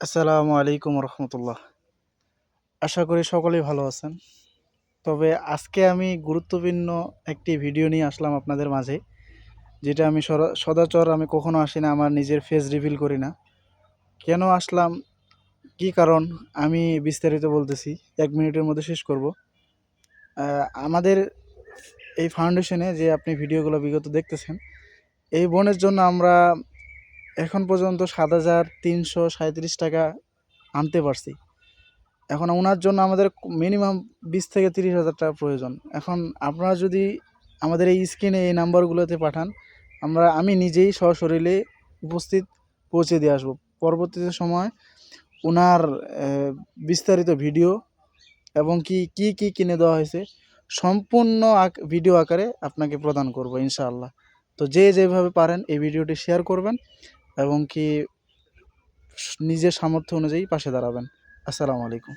আসসালামু আলাইকুম রহমতুল্লাহ। আশা করি সকলেই ভালো আছেন। তবে আজকে আমি গুরুত্বপূর্ণ একটি ভিডিও নিয়ে আসলাম আপনাদের মাঝে, যেটা আমি সচরাচর আমি কখনো আসি না, আমার নিজের ফেস রিভিল করি না। কেন আসলাম, কি কারণ, আমি বিস্তারিত বলতেছি, 1 মিনিটের মধ্যে শেষ করব। আমাদের এই ফাউন্ডেশনে যে আপনি ভিডিওগুলো বিগত দেখতেছেন, এই বোনের জন্য আমরা এখন পর্যন্ত 7,337 টাকা আনতে পারছি। এখন ওনার জন্য আমাদের মিনিমাম 20 থেকে 30 হাজার টাকা প্রয়োজন। এখন আপনারা যদি আমাদের এই স্ক্রিনে এই নাম্বারগুলোতে পাঠান, আমি নিজেই সশরীরে উপস্থিত পৌঁছে দিয়ে আসবো। পরবর্তীতে সময় ওনার বিস্তারিত ভিডিও এবং কি কিনে দেওয়া হয়েছে সম্পূর্ণ ভিডিও আকারে আপনাকে প্রদান করব ইনশাআল্লাহ। তো যে যেভাবে পারেন এই ভিডিওটি শেয়ার করবেন এবং নিজের সামর্থ্য অনুযায়ী পাশে দাঁড়াবেন। আসসালামু আলাইকুম।